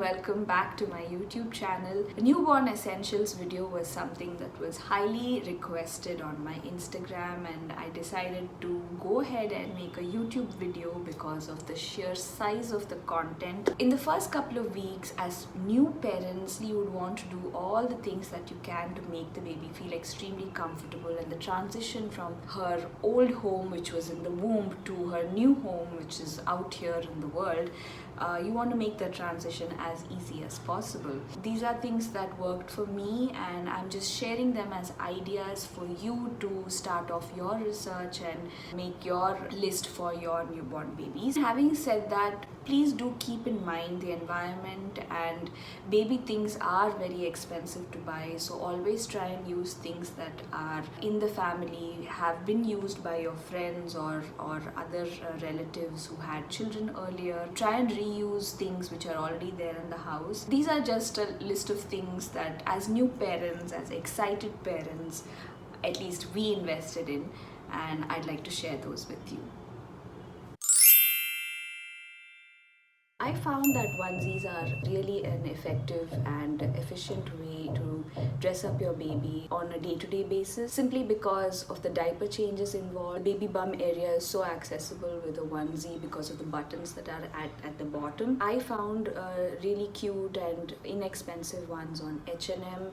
welcome back to my YouTube channel. The newborn essentials video was something that was highly requested on my Instagram, and I decided to go ahead and make a YouTube video because of the sheer size of the content. In the first couple of weeks, as new parents, you would want to do all the things that you can to make the baby feel extremely comfortable, and the transition from her old home, which was in the womb, to her new home, which is out here in the world. You want to make the transition as easy as possible. These are things that worked for me, and I'm just sharing them as ideas for you to start off your research and make your list for your newborn babies. Having said that, please do keep in mind the environment, and baby things are very expensive to buy, so always try and use things that are in the family, have been used by your friends or other relatives who had children earlier. Try and reuse things which are already there in the house. These are just a list of things that as new parents, as excited parents, at least we invested in, and I'd like to share those with you. I found that onesies are really an effective and efficient way to dress up your baby on a day-to-day basis, simply because of the diaper changes involved. The baby bum area is so accessible with a onesie because of the buttons that are at the bottom. I found really cute and inexpensive ones on H&M.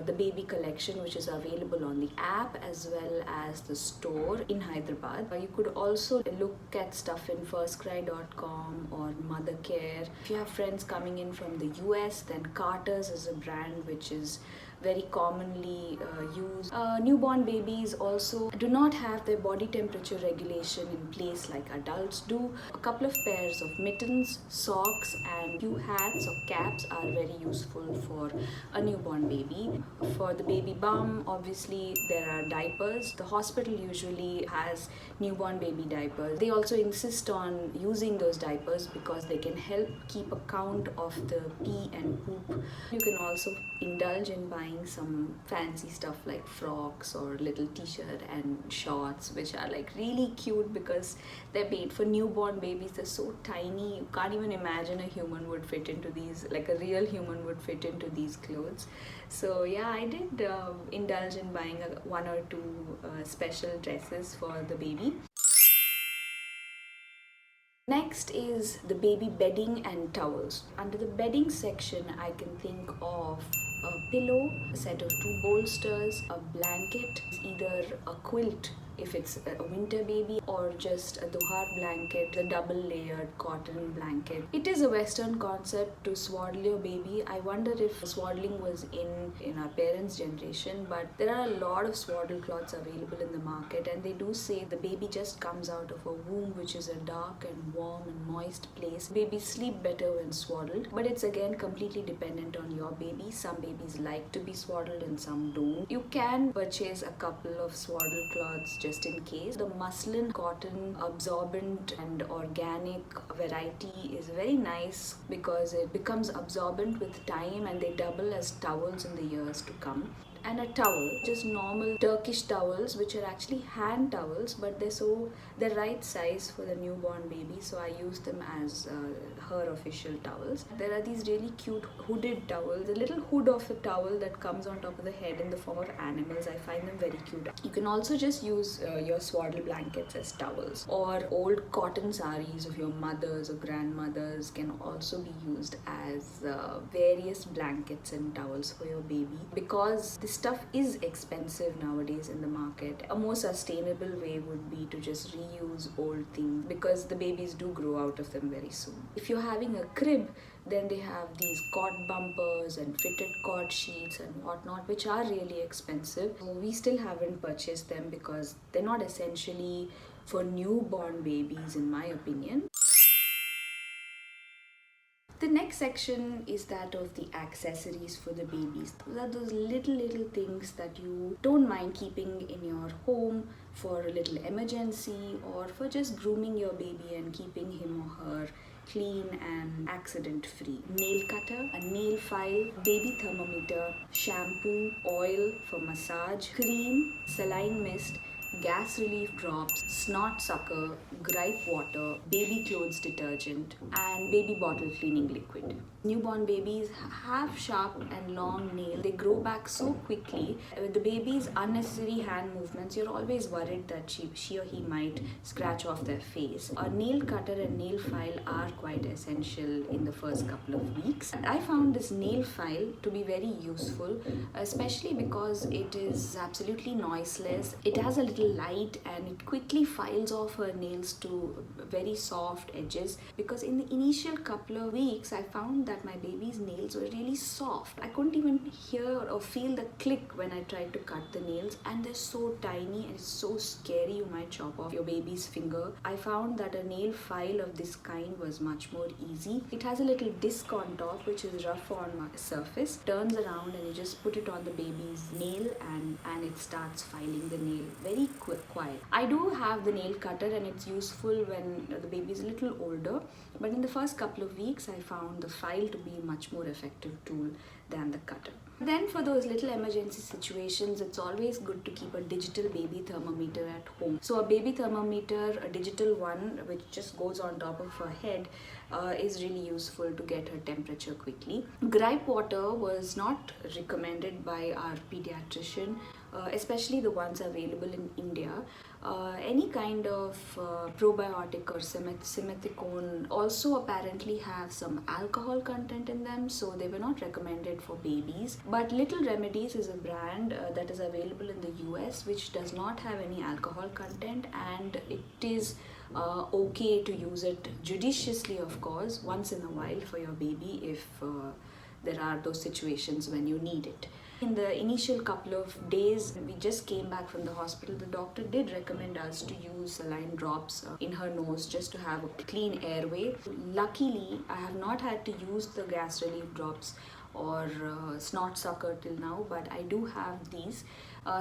The baby collection, which is available on the app as well as the store in Hyderabad. You could also look at stuff in firstcry.com or Mothercare. If you have friends coming in from the US, then Carter's is a brand which is very commonly used. Newborn babies also do not have their body temperature regulation in place like adults do. A couple of pairs of mittens, socks, and few hats or caps are very useful for a newborn baby. For the baby bum, obviously there are diapers. The hospital usually has newborn baby diapers. They also insist on using those diapers because they can help keep a count of the pee and poop. You can also indulge in buying some fancy stuff like frocks or little t-shirt and shorts, which are like really cute because they're made for newborn babies. They're so tiny, you can't even imagine a human would fit into these, like a real human would fit into these clothes. So yeah, I did indulge in buying one or two special dresses for the baby. Next is the baby bedding and towels. Under the bedding section, I can think of a pillow, a set of 2 bolsters, a blanket, either a quilt if it's a winter baby, or just a Dohar blanket, a double layered cotton blanket. It is a Western concept to swaddle your baby. I wonder if swaddling was in our parents' generation, but there are a lot of swaddle cloths available in the market, and they do say the baby just comes out of a womb, which is a dark and warm and moist place. Babies sleep better when swaddled, but it's again completely dependent on your baby. Some babies like to be swaddled and some don't. You can purchase a couple of swaddle cloths just in case. The muslin, cotton, absorbent and organic variety is very nice because it becomes absorbent with time, and they double as towels in the years to come. And a towel, just normal Turkish towels, which are actually hand towels, but they're right size for the newborn baby, so I use them as her official towels. There are these really cute hooded towels, the little hood of a towel that comes on top of the head in the form of animals. I find them very cute. You can also just use your swaddle blankets as towels, or old cotton saris of your mothers or grandmothers can also be used as various blankets and towels for your baby. Because this stuff is expensive nowadays in the market, a more sustainable way would be to just reuse old things, because the babies do grow out of them very soon. If you're having a crib, then they have these Cot Bumpers and fitted Cot Sheets and whatnot, which are really expensive. So we still haven't purchased them because they're not essentially for newborn babies, in my opinion. The next section is that of the accessories for the babies. Those are those little things that you don't mind keeping in your home for a little emergency, or for just grooming your baby and keeping him or her clean and accident free. Nail cutter, a nail file, baby thermometer, shampoo, oil for massage, cream, saline mist, gas relief drops, Snot Sucker, Gripe Water, baby clothes detergent, and baby bottle cleaning liquid. Newborn babies have sharp and long nails. They grow back so quickly. With the baby's unnecessary hand movements, you're always worried that she or he might scratch off their face. A nail cutter and nail file are quite essential in the first couple of weeks. I found this nail file to be very useful, especially because it is absolutely noiseless. It has a little light and it quickly files off her nails to very soft edges, because in the initial couple of weeks I found that my baby's nails were really soft. I couldn't even hear or feel the click when I tried to cut the nails, and they're so tiny and it's so scary you might chop off your baby's finger. I found that a nail file of this kind was much more easy. It has a little disc on top which is rough on surface, turns around and you just put it on the baby's nail and it starts filing the nail very quiet. I do have the nail cutter and it's useful when the baby is a little older, but in the first couple of weeks I found the file to be a much more effective tool than the cutter. Then for those little emergency situations, it's always good to keep a digital baby thermometer at home. So a baby thermometer, a digital one which just goes on top of her head, is really useful to get her temperature quickly. Gripe water was not recommended by our pediatrician, especially the ones available in India. Any kind of probiotic or simethicone also apparently have some alcohol content in them, so they were not recommended for babies. But Little Remedies is a brand that is available in the US which does not have any alcohol content, and it is okay to use it judiciously, of course, once in a while for your baby if there are those situations when you need it. In the initial couple of days, when we just came back from the hospital, the doctor did recommend us to use Saline Drops in her nose just to have a clean airway. Luckily, I have not had to use the gas relief drops or Snot Sucker till now, but I do have these.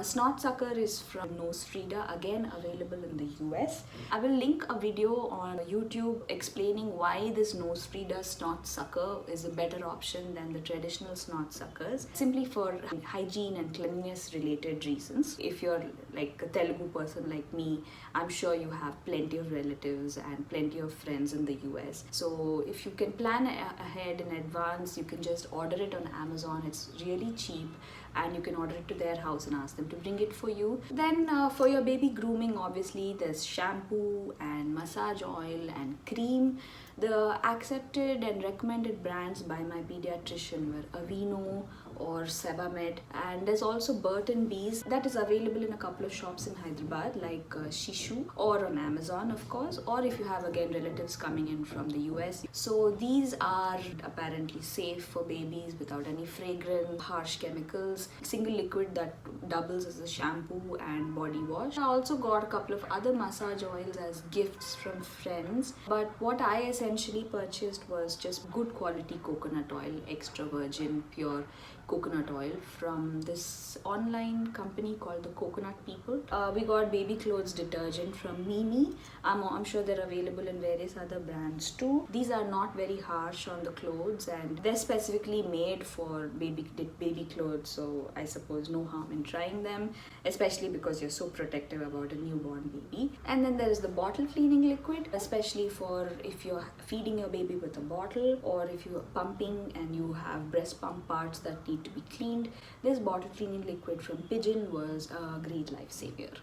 Snot Sucker is from NOSEFRIDA, again available in the US. I will link a video on YouTube explaining why this NOSEFRIDA Snot Sucker is a better option than the traditional Snot Suckers, simply for hygiene and cleanliness related reasons. If you're like a Telugu person like me, I'm sure you have plenty of relatives and plenty of friends in the US. So if you can plan ahead in advance, you can just order it on Amazon. It's really cheap and you can order it to their house and ask them to bring it for you. Then for your baby grooming, obviously there's shampoo and massage oil and cream. The accepted and recommended brands by my pediatrician were Aveeno or Sebamed, and there's also Burton Bees that is available in a couple of shops in Hyderabad like Shishu, or on Amazon of course, or if you have again relatives coming in from the US. So these are apparently safe for babies without any fragrance, harsh chemicals, single liquid that doubles as a shampoo and body wash. I also got a couple of other massage oils as gifts from friends, but what I essentially purchased was just good quality coconut oil, extra virgin pure coconut oil from this online company called the Coconut People. We got baby clothes detergent from Mimi. I'm sure they're available in various other brands too. These are not very harsh on the clothes and they're specifically made for baby clothes, so I suppose no harm in trying them, especially because you're so protective about a newborn baby. And then there is the bottle cleaning liquid, especially for if you're feeding your baby with a bottle or if you're pumping and you have breast pump parts that need to be cleaned. This bottle cleaning liquid from Pigeon was a great lifesaver.